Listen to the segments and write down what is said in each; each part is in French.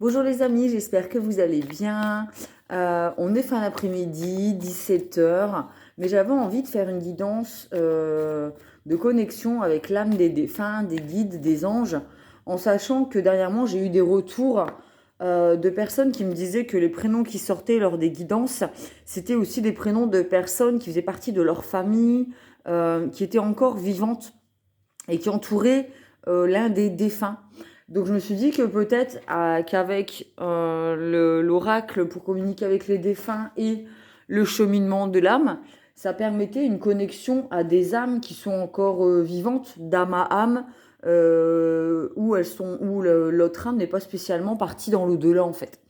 Bonjour les amis, j'espère que vous allez bien. On est fin d'après-midi, 17 h, mais j'avais envie de faire une guidance de connexion avec l'âme des défunts, des guides, des anges, en sachant que dernièrement j'ai eu des retours de personnes qui me disaient que les prénoms qui sortaient lors des guidances, c'était aussi des prénoms de personnes qui faisaient partie de leur famille, qui étaient encore vivantes et qui entouraient l'un des défunts. Donc je me suis dit que peut-être qu'avec l'oracle pour communiquer avec les défunts et le cheminement de l'âme, ça permettait une connexion à des âmes qui sont encore vivantes, d'âme à âme, où l'autre âme n'est pas spécialement partie dans l'au-delà en fait.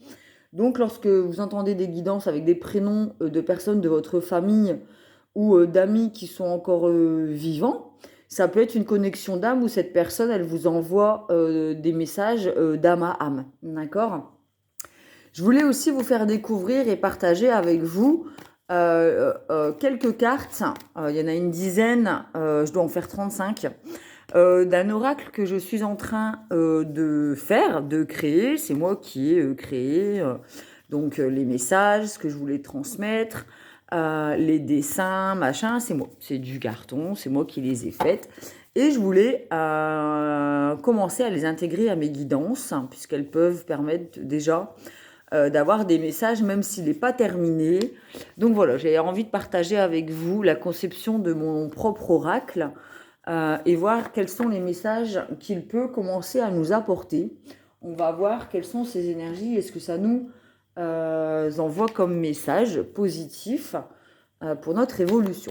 Donc lorsque vous entendez des guidances avec des prénoms de personnes de votre famille ou d'amis qui sont encore vivants, ça peut être une connexion d'âme où cette personne, elle vous envoie des messages d'âme à âme. D'accord? Je voulais aussi vous faire découvrir et partager avec vous quelques cartes. Il y en a une dizaine, je dois en faire 35. D'un oracle que je suis en train de faire, de créer. C'est moi qui ai créé donc les messages, ce que je voulais transmettre, les dessins, machin, c'est moi. C'est du carton, c'est moi qui les ai faites. Et je voulais commencer à les intégrer à mes guidances, hein, puisqu'elles peuvent permettre déjà d'avoir des messages, même s'il n'est pas terminé. Donc voilà, j'ai envie de partager avec vous la conception de mon propre oracle et voir quels sont les messages qu'il peut commencer à nous apporter. On va voir quelles sont ces énergies et ce que ça nous envoie comme message positif pour notre évolution.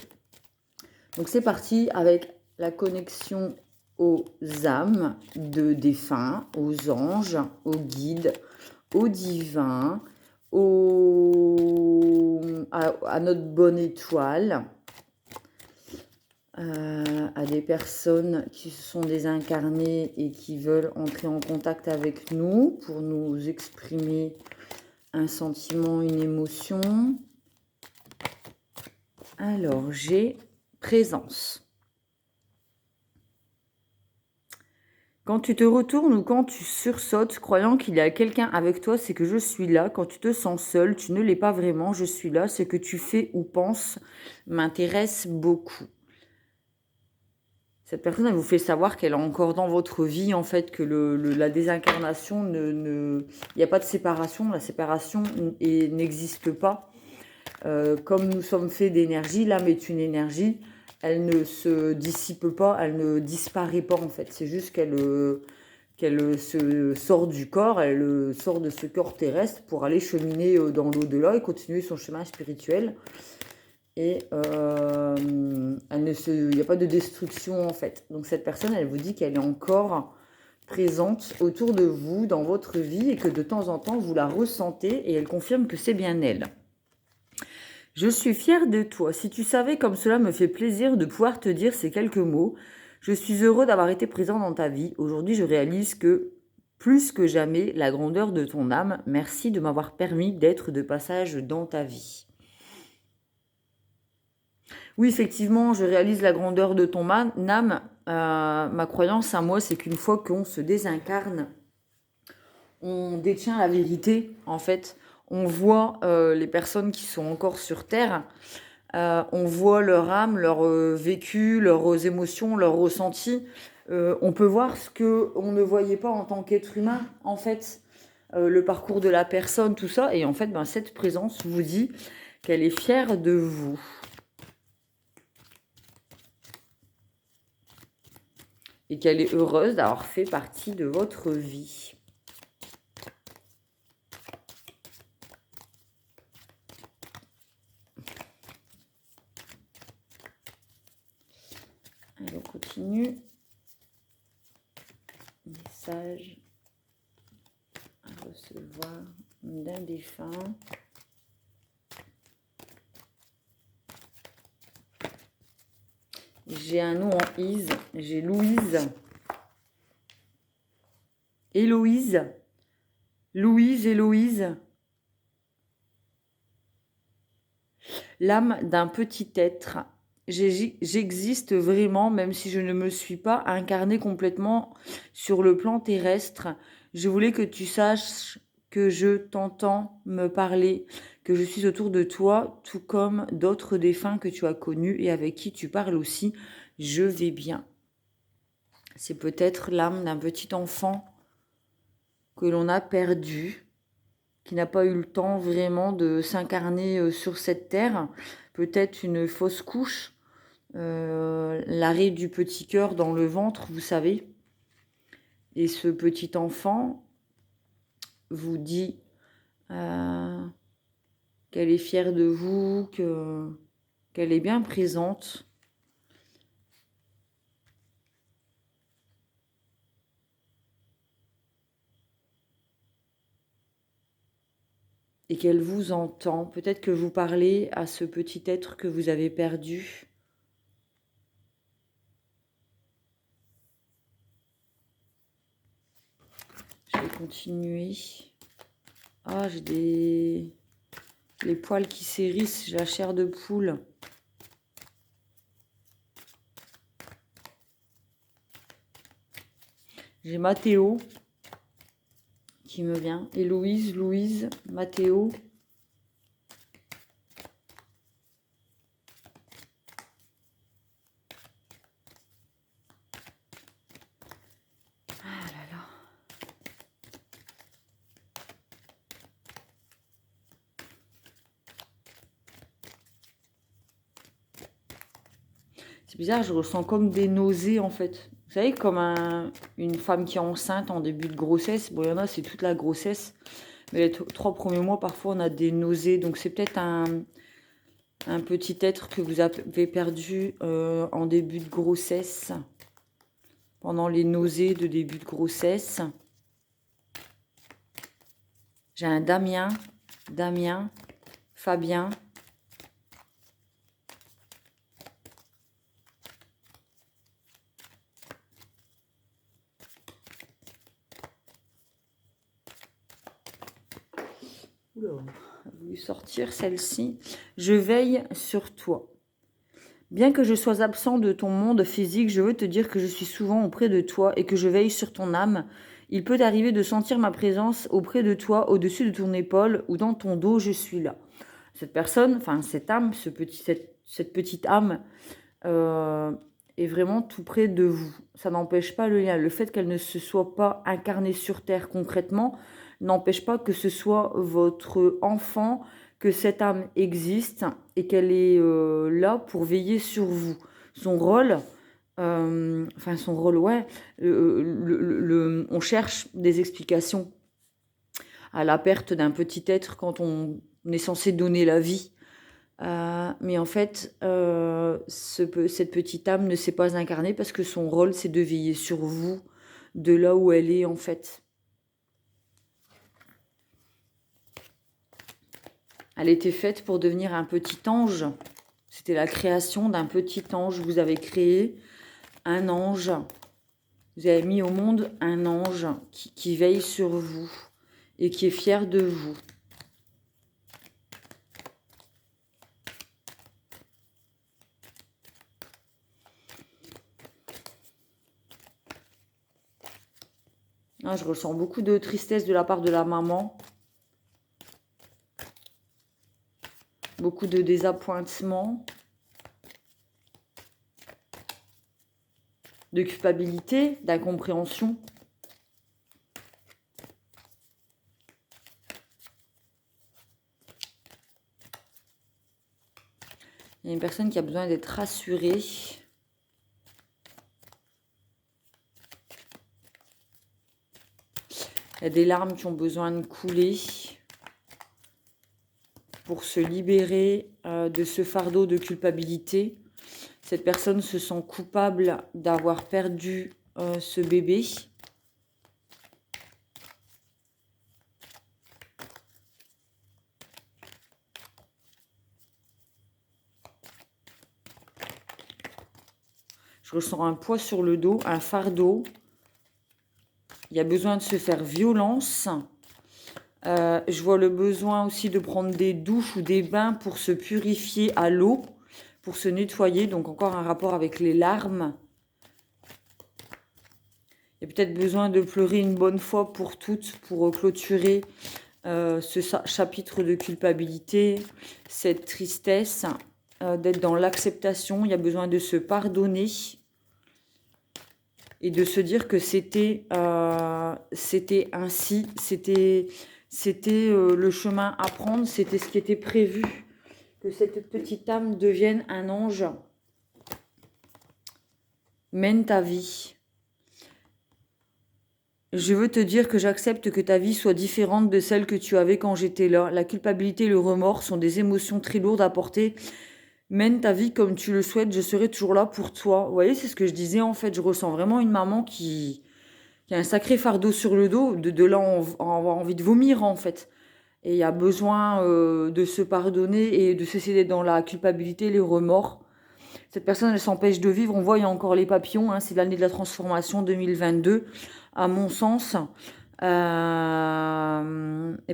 Donc c'est parti avec la connexion aux âmes de défunts, aux anges, aux guides, aux divins, à notre bonne étoile, à des personnes qui se sont désincarnées et qui veulent entrer en contact avec nous pour nous exprimer un sentiment, une émotion. Alors, j'ai présence. Quand tu te retournes ou quand tu sursautes, croyant qu'il y a quelqu'un avec toi, c'est que je suis là. Quand tu te sens seul, tu ne l'es pas vraiment, je suis là. Ce que tu fais ou penses m'intéresse beaucoup. Cette personne, elle vous fait savoir qu'elle est encore dans votre vie, en fait, que la désincarnation, il n'y a pas de séparation, la séparation n'existe pas. Comme nous sommes faits d'énergie, l'âme est une énergie, elle ne se dissipe pas, elle ne disparaît pas, en fait. C'est juste qu'elle se sort du corps, elle sort de ce corps terrestre pour aller cheminer dans l'au-delà et continuer son chemin spirituel. Et il n'y a pas de destruction en fait. Donc cette personne, elle vous dit qu'elle est encore présente autour de vous, dans votre vie, et que de temps en temps, vous la ressentez, et elle confirme que c'est bien elle. Je suis fière de toi. Si tu savais comme cela me fait plaisir de pouvoir te dire ces quelques mots, je suis heureux d'avoir été présent dans ta vie. Aujourd'hui, je réalise que, plus que jamais, la grandeur de ton âme. Merci de m'avoir permis d'être de passage dans ta vie. Oui, effectivement, je réalise la grandeur de ton âme. Ma croyance à moi, c'est qu'une fois qu'on se désincarne, on détient la vérité, en fait. On voit les personnes qui sont encore sur Terre. On voit leur âme, leur vécu, leurs émotions, leurs ressentis. On peut voir ce qu'on ne voyait pas en tant qu'être humain, en fait. Le parcours de la personne, tout ça. Et en fait, cette présence vous dit qu'elle est fière de vous. Et qu'elle est heureuse d'avoir fait partie de votre vie. Allez, on continue. Message à recevoir d'un défunt. J'ai un nom en Is, j'ai Louise. Héloïse. Louise, Héloïse. L'âme d'un petit être. J'existe vraiment, même si je ne me suis pas incarnée complètement sur le plan terrestre. Je voulais que tu saches que je t'entends me parler, que je suis autour de toi, tout comme d'autres défunts que tu as connus et avec qui tu parles aussi. Je vais bien. C'est peut-être l'âme d'un petit enfant que l'on a perdu, qui n'a pas eu le temps vraiment de s'incarner sur cette terre. Peut-être une fausse couche, l'arrêt du petit cœur dans le ventre, vous savez. Et ce petit enfant vous dit qu'elle est fière de vous, qu'elle est bien présente. Et qu'elle vous entend. Peut-être que vous parlez à ce petit être que vous avez perdu. Je vais continuer. Ah, j'ai les poils qui s'hérissent, j'ai la chair de poule. J'ai Mathéo qui me vient. Et Louise, Mathéo. Ah là là. C'est bizarre, je ressens comme des nausées en fait. Vous savez, comme une femme qui est enceinte en début de grossesse. Bon, il y en a, c'est toute la grossesse. Mais les 3 premiers mois, parfois, on a des nausées. Donc, c'est peut-être un petit être que vous avez perdu en début de grossesse. Pendant les nausées de début de grossesse. J'ai un Damien, Fabien. Oula, elle a voulu sortir celle-ci. Je veille sur toi. Bien que je sois absent de ton monde physique, je veux te dire que je suis souvent auprès de toi et que je veille sur ton âme. Il peut arriver de sentir ma présence auprès de toi, au-dessus de ton épaule ou dans ton dos, je suis là. Cette personne, enfin cette âme, cette petite âme est vraiment tout près de vous. Ça n'empêche pas le lien. Le fait qu'elle ne se soit pas incarnée sur Terre concrètement n'empêche pas que ce soit votre enfant, que cette âme existe et qu'elle est là pour veiller sur vous. Son rôle, ouais, on cherche des explications à la perte d'un petit être quand on est censé donner la vie. Mais en fait, cette petite âme ne s'est pas incarnée parce que son rôle, c'est de veiller sur vous, de là où elle est en fait. Elle était faite pour devenir un petit ange. C'était la création d'un petit ange. Vous avez créé un ange. Vous avez mis au monde un ange qui veille sur vous et qui est fier de vous. Ah, je ressens beaucoup de tristesse de la part de la maman. Beaucoup de désappointement. De culpabilité, d'incompréhension. Il y a une personne qui a besoin d'être rassurée. Il y a des larmes qui ont besoin de couler pour se libérer de ce fardeau de culpabilité. Cette personne se sent coupable d'avoir perdu ce bébé. Je ressens un poids sur le dos, un fardeau. Il y a besoin de se faire violence. Je vois le besoin aussi de prendre des douches ou des bains pour se purifier à l'eau, pour se nettoyer. Donc encore un rapport avec les larmes. Il y a peut-être besoin de pleurer une bonne fois pour toutes, pour clôturer ce chapitre de culpabilité, cette tristesse, d'être dans l'acceptation. Il y a besoin de se pardonner et de se dire que c'était ainsi, c'était le chemin à prendre, c'était ce qui était prévu, que cette petite âme devienne un ange, mène ta vie. Je veux te dire que j'accepte que ta vie soit différente de celle que tu avais quand j'étais là. La culpabilité et le remords sont des émotions très lourdes à porter. Mène ta vie comme tu le souhaites, je serai toujours là pour toi. Vous voyez, c'est ce que je disais en fait. Je ressens vraiment une maman qui a un sacré fardeau sur le dos. De là, on va avoir envie de vomir en fait. Et il y a besoin de se pardonner et de cesser d'être dans la culpabilité, les remords. Cette personne, elle s'empêche de vivre. On voit, il y a encore les papillons. Hein, c'est l'année de la transformation 2022, à mon sens. Et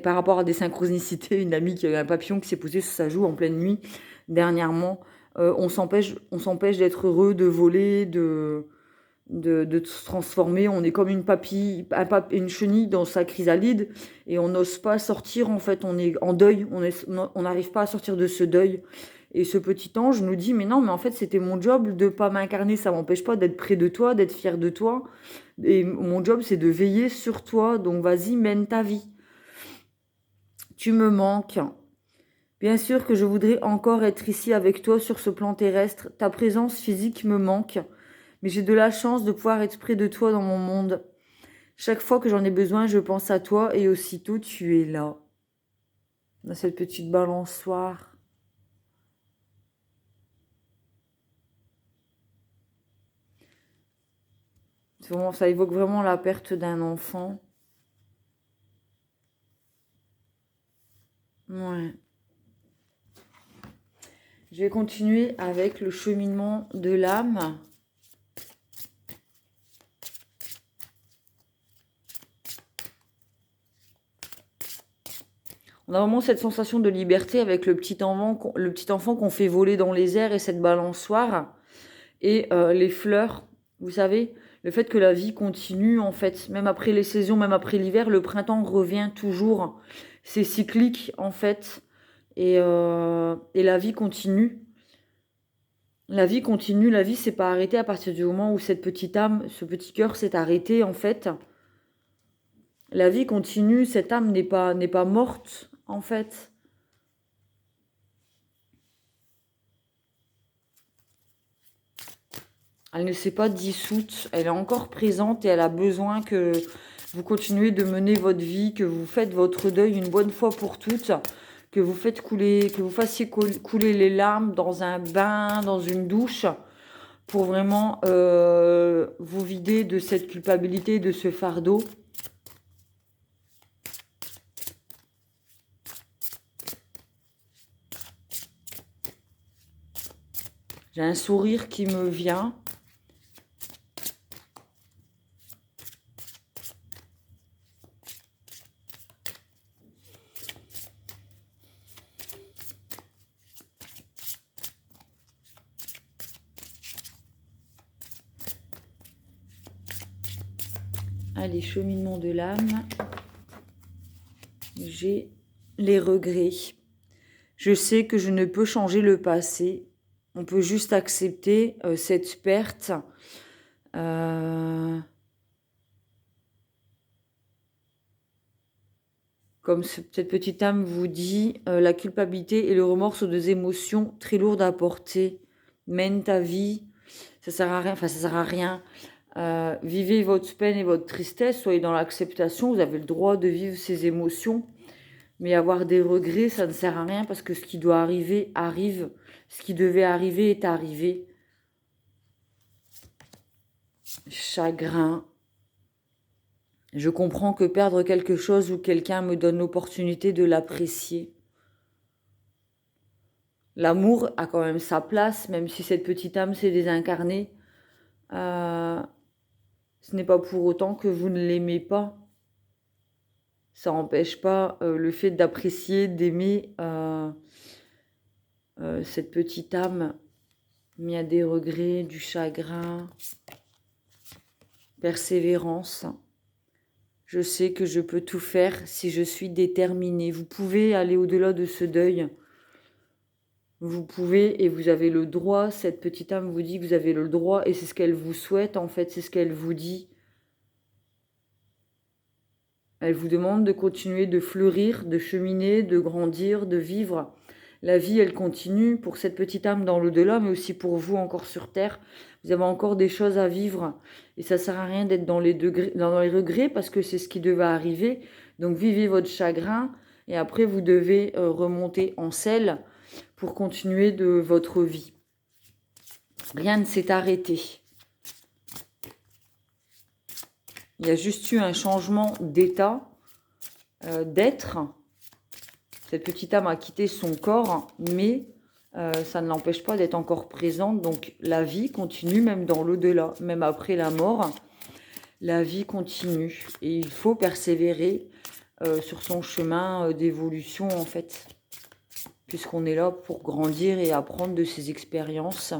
par rapport à des synchronicités, une amie qui a un papillon qui s'est posé sur sa joue en pleine nuit dernièrement. On s'empêche d'être heureux, de voler, de se transformer. On est comme une une chenille dans sa chrysalide et on n'ose pas sortir. En fait, on est en deuil. On n'arrive pas à sortir de ce deuil. Et ce petit ange nous dit, mais non, mais en fait, c'était mon job de pas m'incarner. Ça m'empêche pas d'être près de toi, d'être fier de toi. Et mon job, c'est de veiller sur toi. Donc, vas-y, mène ta vie. Tu me manques. Bien sûr que je voudrais encore être ici avec toi sur ce plan terrestre. Ta présence physique me manque. Mais j'ai de la chance de pouvoir être près de toi dans mon monde. Chaque fois que j'en ai besoin, je pense à toi et aussitôt tu es là. Dans cette petite balançoire. Ça évoque vraiment la perte d'un enfant. Ouais. Je vais continuer avec le cheminement de l'âme. On a vraiment cette sensation de liberté avec le petit enfant qu'on fait voler dans les airs et cette balançoire. Et les fleurs, vous savez, le fait que la vie continue, en fait, même après les saisons, même après l'hiver, le printemps revient toujours. C'est cyclique, en fait. Et la vie continue. La vie continue, la vie s'est pas arrêtée à partir du moment où cette petite âme, ce petit cœur s'est arrêté, en fait. La vie continue, cette âme n'est pas morte, en fait. Elle ne s'est pas dissoute, elle est encore présente et elle a besoin que vous continuez de mener votre vie, que vous faites votre deuil une bonne fois pour toutes, que vous fassiez couler les larmes dans un bain, dans une douche, pour vraiment vous vider de cette culpabilité, de ce fardeau. J'ai un sourire qui me vient. Allez, cheminement de l'âme. J'ai les regrets. Je sais que je ne peux changer le passé. On peut juste accepter cette perte. Comme cette petite âme vous dit, la culpabilité et le remords sont deux émotions très lourdes à porter. Mène ta vie, ça sert à rien. Enfin, ça sert à rien. Vivez votre peine et votre tristesse, soyez dans l'acceptation. Vous avez le droit de vivre ces émotions. Mais avoir des regrets, ça ne sert à rien parce que ce qui doit arriver, arrive. Ce qui devait arriver est arrivé. Chagrin. Je comprends que perdre quelque chose ou quelqu'un me donne l'opportunité de l'apprécier. L'amour a quand même sa place, même si cette petite âme s'est désincarnée. Ce n'est pas pour autant que vous ne l'aimez pas. Ça n'empêche pas le fait d'apprécier, d'aimer cette petite âme. Mais il y a des regrets, du chagrin. persévérance. Je sais que je peux tout faire si je suis déterminée. Vous pouvez aller au-delà de ce deuil. Vous pouvez et vous avez le droit. Cette petite âme vous dit que vous avez le droit et c'est ce qu'elle vous souhaite en fait, c'est ce qu'elle vous dit. Elle vous demande de continuer de fleurir, de cheminer, de grandir, de vivre. La vie, elle continue pour cette petite âme dans l'au-delà, mais aussi pour vous encore sur Terre. Vous avez encore des choses à vivre. Et ça ne sert à rien d'être dans les regrets parce que c'est ce qui devait arriver. Donc vivez votre chagrin et après vous devez remonter en selle pour continuer de votre vie. Rien ne s'est arrêté. Il y a juste eu un changement d'état, d'être. Cette petite âme a quitté son corps, mais ça ne l'empêche pas d'être encore présente. Donc la vie continue, même dans l'au-delà, même après la mort. La vie continue et il faut persévérer sur son chemin d'évolution, en fait. Puisqu'on est là pour grandir et apprendre de ses expériences.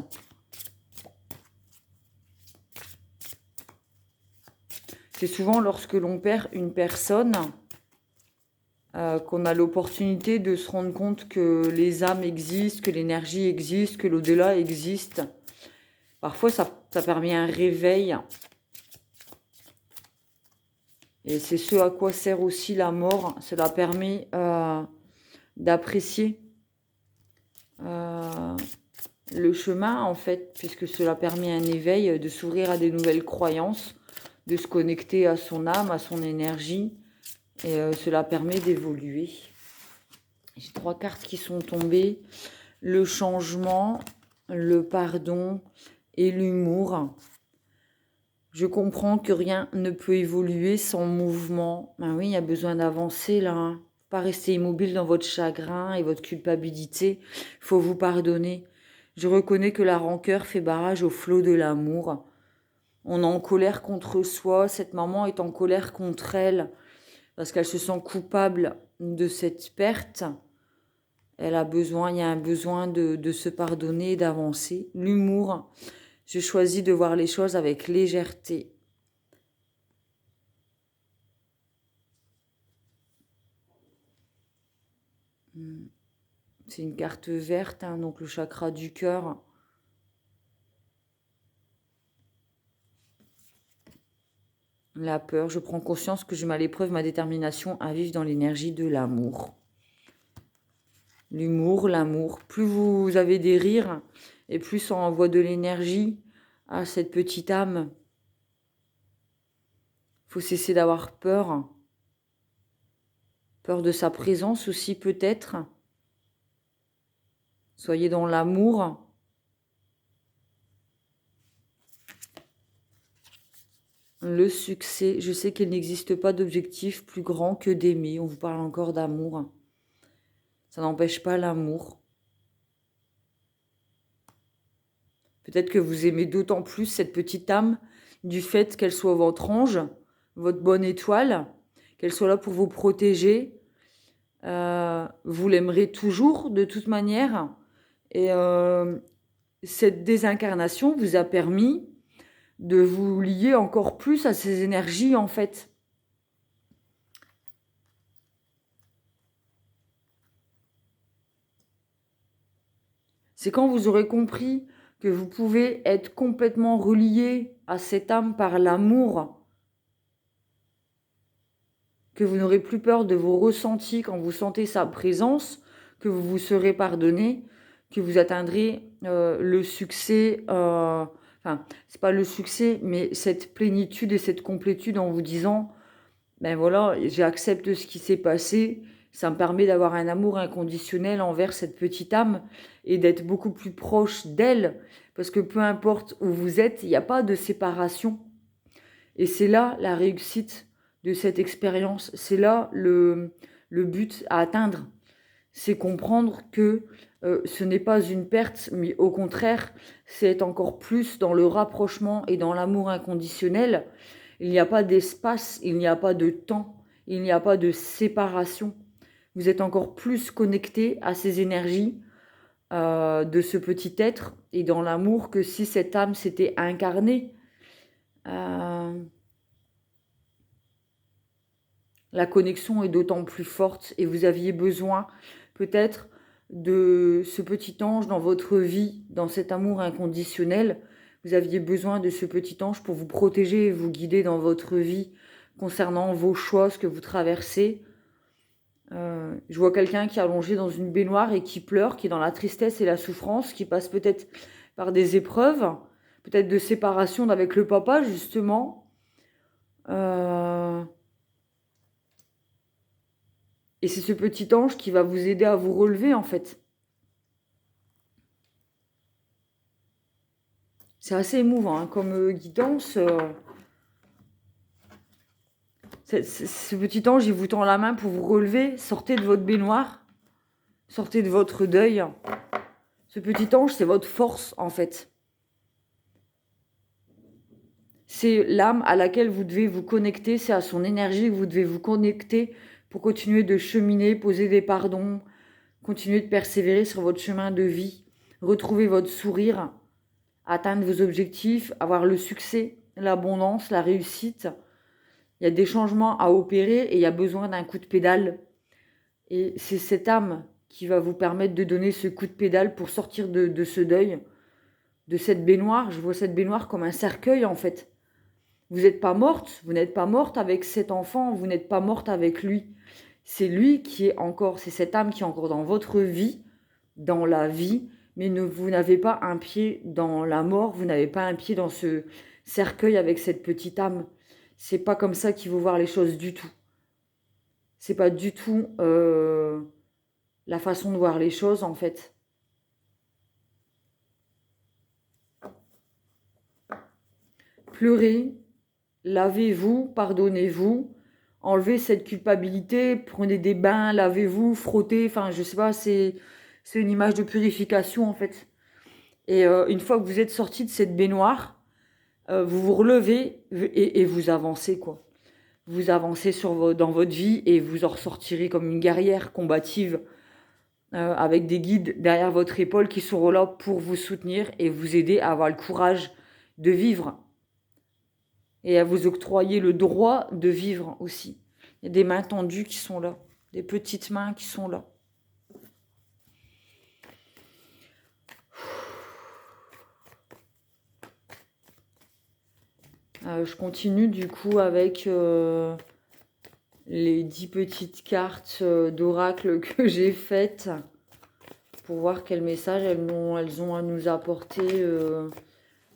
C'est souvent lorsque l'on perd une personne qu'on a l'opportunité de se rendre compte que les âmes existent, que l'énergie existe, que l'au-delà existe. Parfois, ça permet un réveil. Et c'est ce à quoi sert aussi la mort. Cela permet d'apprécier le chemin, en fait, puisque cela permet un éveil, de s'ouvrir à des nouvelles croyances, de se connecter à son âme, à son énergie. Et cela permet d'évoluer. J'ai 3 cartes qui sont tombées. Le changement, le pardon et l'humour. Je comprends que rien ne peut évoluer sans mouvement. Ben oui, il y a besoin d'avancer là. Hein. Pas rester immobile dans votre chagrin et votre culpabilité. Il faut vous pardonner. Je reconnais que la rancœur fait barrage au flot de l'amour. On est en colère contre soi. Cette maman est en colère contre elle parce qu'elle se sent coupable de cette perte. Elle a besoin, il y a un besoin de se pardonner, d'avancer. L'humour. Je choisis de voir les choses avec légèreté. C'est une carte verte, hein, donc le chakra du cœur. La peur. Je prends conscience que je mets à l'épreuve ma détermination à vivre dans l'énergie de l'amour. L'humour, l'amour. Plus vous avez des rires et plus on envoie de l'énergie à cette petite âme. Il faut cesser d'avoir peur. Peur de sa présence aussi peut-être. Soyez dans l'amour. Le succès. Je sais qu'il n'existe pas d'objectif plus grand que d'aimer. On vous parle encore d'amour. Ça n'empêche pas l'amour. Peut-être que vous aimez d'autant plus cette petite âme du fait qu'elle soit votre ange, votre bonne étoile, qu'elle soit là pour vous protéger. Vous l'aimerez toujours de toute manière. Et cette désincarnation vous a permis de vous lier encore plus à ces énergies, en fait. C'est quand vous aurez compris que vous pouvez être complètement relié à cette âme par l'amour, que vous n'aurez plus peur de vos ressentis quand vous sentez sa présence, que vous vous serez pardonné, que vous atteindrez le succès, enfin, c'est pas le succès, mais cette plénitude et cette complétude en vous disant, ben voilà, j'accepte ce qui s'est passé, ça me permet d'avoir un amour inconditionnel envers cette petite âme et d'être beaucoup plus proche d'elle, parce que peu importe où vous êtes, il n'y a pas de séparation. Et c'est là la réussite de cette expérience, c'est là le but à atteindre. C'est comprendre que ce n'est pas une perte, mais au contraire, c'est être encore plus dans le rapprochement et dans l'amour inconditionnel. Il n'y a pas d'espace, il n'y a pas de temps, il n'y a pas de séparation. Vous êtes encore plus connecté à ces énergies de ce petit être et dans l'amour que si cette âme s'était incarnée. la connexion est d'autant plus forte et vous aviez besoin peut-être de ce petit ange dans votre vie, dans cet amour inconditionnel. Vous aviez besoin de ce petit ange pour vous protéger et vous guider dans votre vie concernant vos choix, ce que vous traversez. Je vois quelqu'un qui est allongé dans une baignoire et qui pleure, qui est dans la tristesse et la souffrance, qui passe peut-être par des épreuves, peut-être de séparation avec le papa, justement. Et c'est ce petit ange qui va vous aider à vous relever, en fait. C'est assez émouvant, hein, comme guidance. Ce petit ange, il vous tend la main pour vous relever. Sortez de votre baignoire. Sortez de votre deuil. Ce petit ange, c'est votre force, en fait. C'est l'âme à laquelle vous devez vous connecter. C'est à son énergie que vous devez vous connecter pour continuer de cheminer, poser des pardons, continuer de persévérer sur votre chemin de vie, retrouver votre sourire, atteindre vos objectifs, avoir le succès, l'abondance, la réussite. Il y a des changements à opérer et il y a besoin d'un coup de pédale. Et c'est cette âme qui va vous permettre de donner ce coup de pédale pour sortir de ce deuil, de cette baignoire. Je vois cette baignoire comme un cercueil, en fait. Vous n'êtes pas morte, vous n'êtes pas morte avec cet enfant, vous n'êtes pas morte avec lui. C'est lui qui est encore, c'est cette âme qui est encore dans votre vie, dans la vie, mais vous n'avez pas un pied dans la mort, vous n'avez pas un pied dans ce cercueil avec cette petite âme. C'est pas comme ça qu'il faut voir les choses du tout. C'est pas du tout la façon de voir les choses, en fait. Pleurez, lavez-vous, pardonnez-vous, enlevez cette culpabilité, prenez des bains, lavez-vous, frottez, enfin je sais pas, c'est une image de purification, en fait. Et une fois que vous êtes sorti de cette baignoire, vous vous relevez et vous avancez, quoi. Vous avancez dans votre vie et vous en ressortirez comme une guerrière combative avec des guides derrière votre épaule qui seront là pour vous soutenir et vous aider à avoir le courage de vivre et à vous octroyer le droit de vivre aussi. Il y a des mains tendues qui sont là, des petites mains qui sont là. Je continue du coup avec les 10 petites cartes d'oracle que j'ai faites pour voir quel message elles ont à nous apporter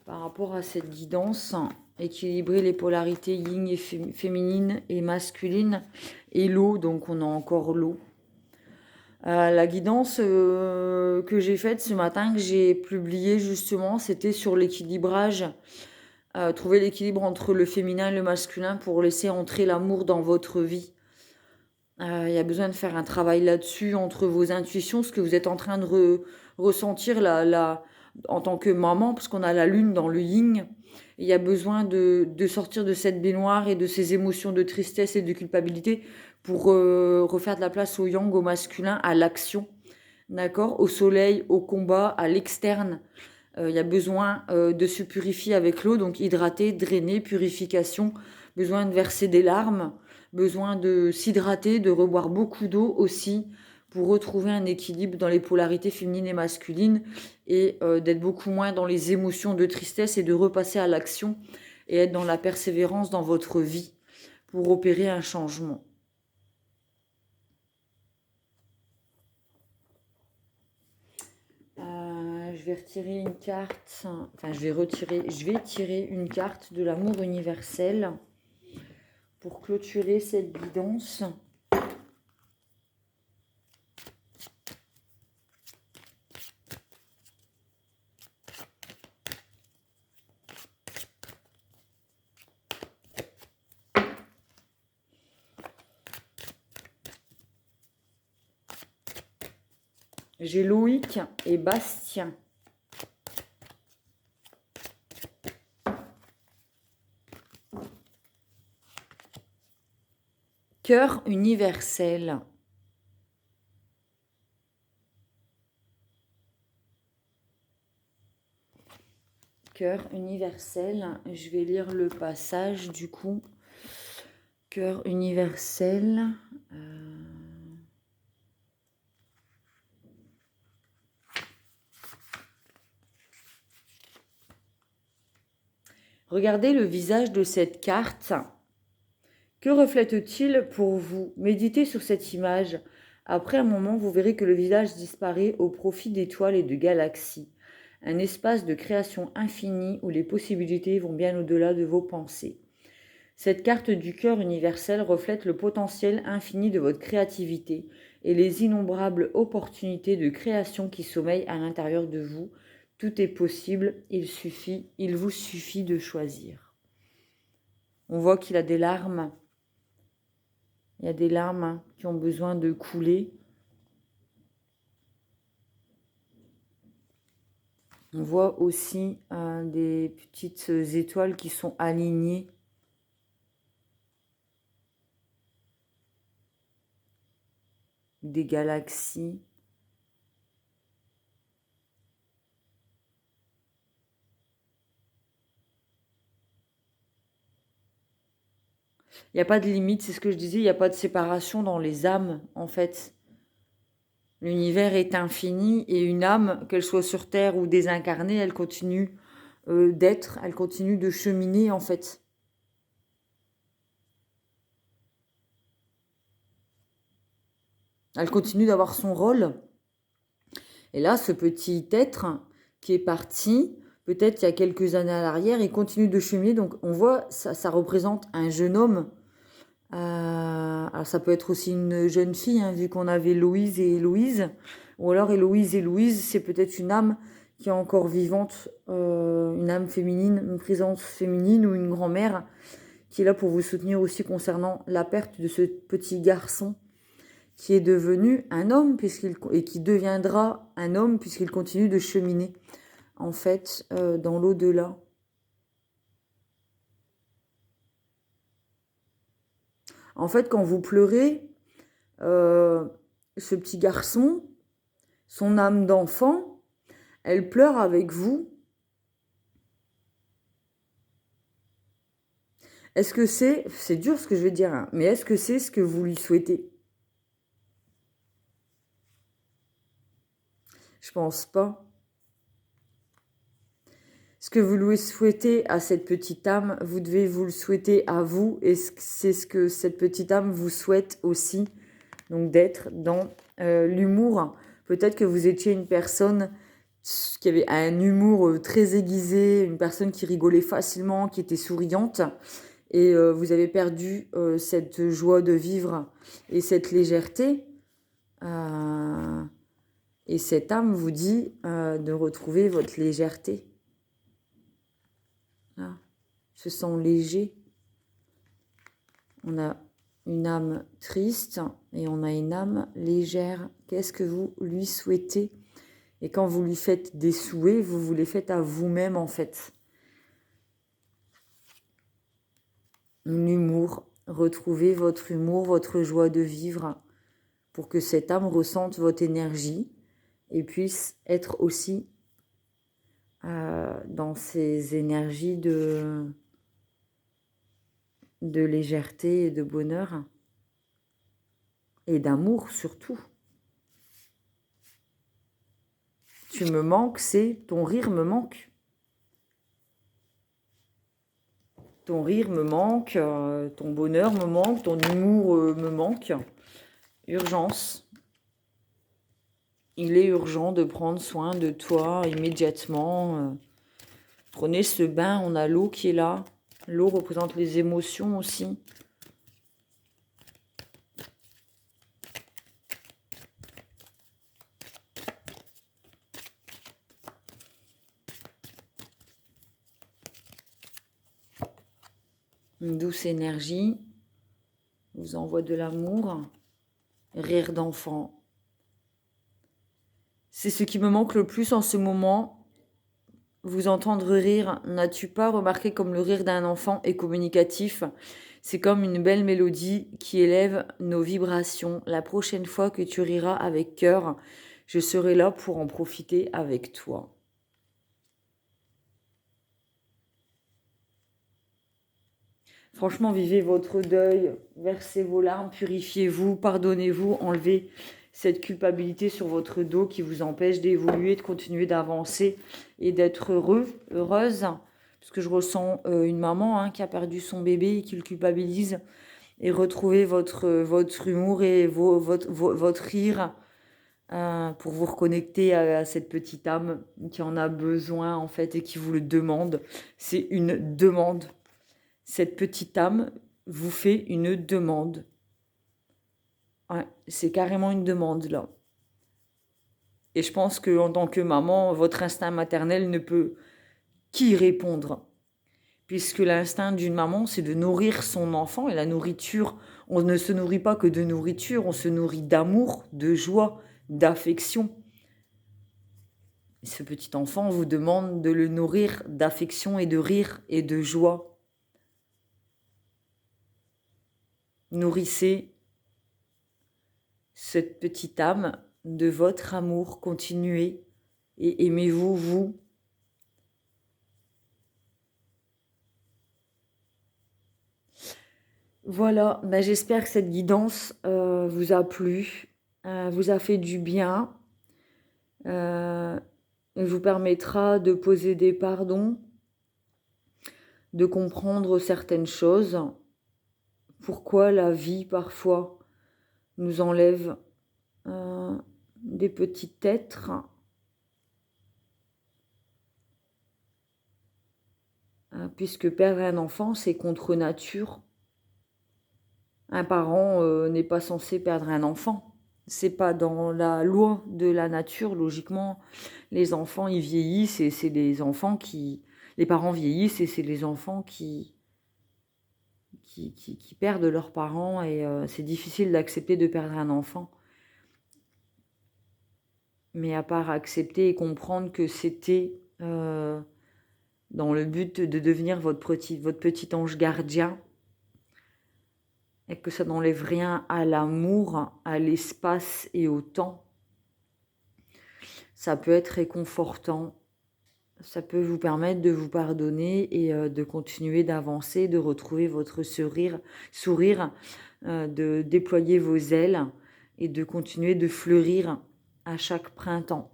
par rapport à cette guidance. Équilibrer les polarités yin et féminines et masculines et l'eau, donc on a encore l'eau. La guidance que j'ai faite ce matin, que j'ai publiée justement, c'était sur l'équilibrage. Trouver l'équilibre entre le féminin et le masculin pour laisser entrer l'amour dans votre vie. Il y a besoin de faire un travail là-dessus, entre vos intuitions, ce que vous êtes en train de ressentir en tant que maman, parce qu'on a la lune dans le yin. Il y a besoin de sortir de cette baignoire et de ces émotions de tristesse et de culpabilité pour refaire de la place au yang, au masculin, à l'action, d'accord, au soleil, au combat, à l'externe. Il y a besoin de se purifier avec l'eau, donc hydrater, drainer, purification, besoin de verser des larmes, besoin de s'hydrater, de reboire beaucoup d'eau aussi pour retrouver un équilibre dans les polarités féminines et masculines et d'être beaucoup moins dans les émotions de tristesse et de repasser à l'action et être dans la persévérance dans votre vie pour opérer un changement. Je vais retirer une carte, enfin je vais tirer une carte de l'amour universel pour clôturer cette guidance. J'ai Loïc et Bastien. Cœur universel. Cœur universel. Je vais lire le passage du coup. Cœur universel. Regardez le visage de cette carte. Que reflète-t-il pour vous? Méditez sur cette image. Après un moment, vous verrez que le visage disparaît au profit d'étoiles et de galaxies. Un espace de création infinie où les possibilités vont bien au-delà de vos pensées. Cette carte du cœur universel reflète le potentiel infini de votre créativité et les innombrables opportunités de création qui sommeillent à l'intérieur de vous. Tout est possible, il vous suffit de choisir. On voit qu'il a des larmes. Il y a des larmes qui ont besoin de couler. On voit aussi des petites étoiles qui sont alignées. Des galaxies. Il n'y a pas de limite, c'est ce que je disais, il n'y a pas de séparation dans les âmes, en fait. L'univers est infini et une âme, qu'elle soit sur Terre ou désincarnée, elle continue d'être, elle continue de cheminer, en fait. Elle continue d'avoir son rôle. Et là, ce petit être qui est parti, peut-être il y a quelques années à l'arrière, il continue de cheminer. Donc on voit, ça représente un jeune homme. Alors ça peut être aussi une jeune fille, hein, vu qu'on avait Loïse et Héloïse. Ou alors Héloïse et Louise, c'est peut-être une âme qui est encore vivante, une âme féminine, une présence féminine ou une grand-mère qui est là pour vous soutenir aussi concernant la perte de ce petit garçon qui est devenu un homme et qui deviendra un homme puisqu'il continue de cheminer en fait dans l'au-delà. En fait, quand vous pleurez, ce petit garçon, son âme d'enfant, elle pleure avec vous. Est-ce que c'est dur ce que je vais dire, hein, mais est-ce que c'est ce que vous lui souhaitez? Je pense pas. Ce que vous lui souhaitez à cette petite âme, vous devez vous le souhaiter à vous, et c'est ce que cette petite âme vous souhaite aussi, donc d'être dans l'humour. Peut-être que vous étiez une personne qui avait un humour très aiguisé, une personne qui rigolait facilement, qui était souriante, et vous avez perdu cette joie de vivre et cette légèreté. Et cette âme vous dit de retrouver votre légèreté. Là, se sent léger. On a une âme triste et on a une âme légère. Qu'est-ce que vous lui souhaitez? Et quand vous lui faites des souhaits, vous les faites à vous-même en fait. L'humour. Retrouvez votre humour, votre joie de vivre pour que cette âme ressente votre énergie et puisse être aussi dans ces énergies de légèreté et de bonheur et d'amour surtout. Tu me manques, c'est ton rire me manque. Ton rire me manque, ton bonheur me manque, ton humour me manque. Urgence. Il est urgent de prendre soin de toi immédiatement. Prenez ce bain, on a l'eau qui est là. L'eau représente les émotions aussi. Une douce énergie vous envoie de l'amour. Rire d'enfant. C'est ce qui me manque le plus en ce moment. Vous entendre rire, n'as-tu pas remarqué comme le rire d'un enfant est communicatif? C'est comme une belle mélodie qui élève nos vibrations. La prochaine fois que tu riras avec cœur, je serai là pour en profiter avec toi. Franchement, vivez votre deuil, versez vos larmes, purifiez-vous, pardonnez-vous, enlevez cette culpabilité sur votre dos qui vous empêche d'évoluer, de continuer d'avancer et d'être heureuse. Parce que je ressens une maman qui a perdu son bébé et qui le culpabilise. Et retrouvez votre humour et votre rire pour vous reconnecter à cette petite âme qui en a besoin en fait et qui vous le demande. C'est une demande. Cette petite âme vous fait une demande. Ouais, c'est carrément une demande là. Et je pense qu'en tant que maman, votre instinct maternel ne peut qu'y répondre. Puisque l'instinct d'une maman, c'est de nourrir son enfant. Et la nourriture, on ne se nourrit pas que de nourriture, on se nourrit d'amour, de joie, d'affection. Ce petit enfant vous demande de le nourrir d'affection et de rire et de joie. Nourrissez cette petite âme de votre amour, continuez et aimez-vous, vous. Voilà, j'espère que cette guidance vous a plu, vous a fait du bien, vous permettra de poser des pardons, de comprendre certaines choses, pourquoi la vie parfois nous enlève des petits êtres, puisque perdre un enfant, c'est contre nature. Un parent n'est pas censé perdre un enfant. C'est pas dans la loi de la nature. Logiquement, les enfants, ils vieillissent et c'est les enfants qui... Les parents vieillissent et c'est les enfants qui perdent leurs parents et c'est difficile d'accepter de perdre un enfant. Mais à part accepter et comprendre que c'était dans le but de devenir votre petit ange gardien, et que ça n'enlève rien à l'amour, à l'espace et au temps. Ça peut être réconfortant, ça peut vous permettre de vous pardonner et de continuer d'avancer, de retrouver votre sourire, de déployer vos ailes et de continuer de fleurir à chaque printemps.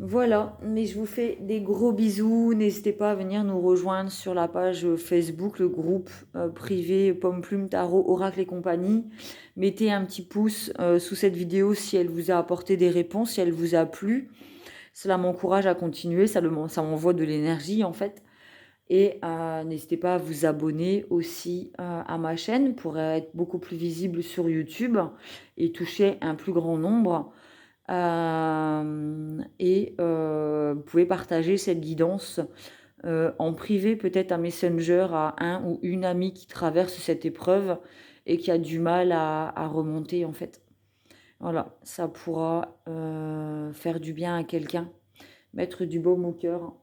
Voilà, mais je vous fais des gros bisous. N'hésitez pas à venir nous rejoindre sur la page Facebook, le groupe privé Pomme Plume Tarot Oracle et compagnie. Mettez un petit pouce sous cette vidéo si elle vous a apporté des réponses, si elle vous a plu. Cela m'encourage à continuer, ça m'envoie de l'énergie en fait. Et n'hésitez pas à vous abonner aussi à ma chaîne pour être beaucoup plus visible sur YouTube et toucher un plus grand nombre. Vous pouvez partager cette guidance en privé, peut-être à Messenger, à un ou une amie qui traverse cette épreuve et qui a du mal à remonter en fait. Voilà, ça pourra faire du bien à quelqu'un, mettre du baume au cœur.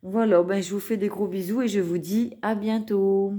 Voilà, je vous fais des gros bisous et je vous dis à bientôt.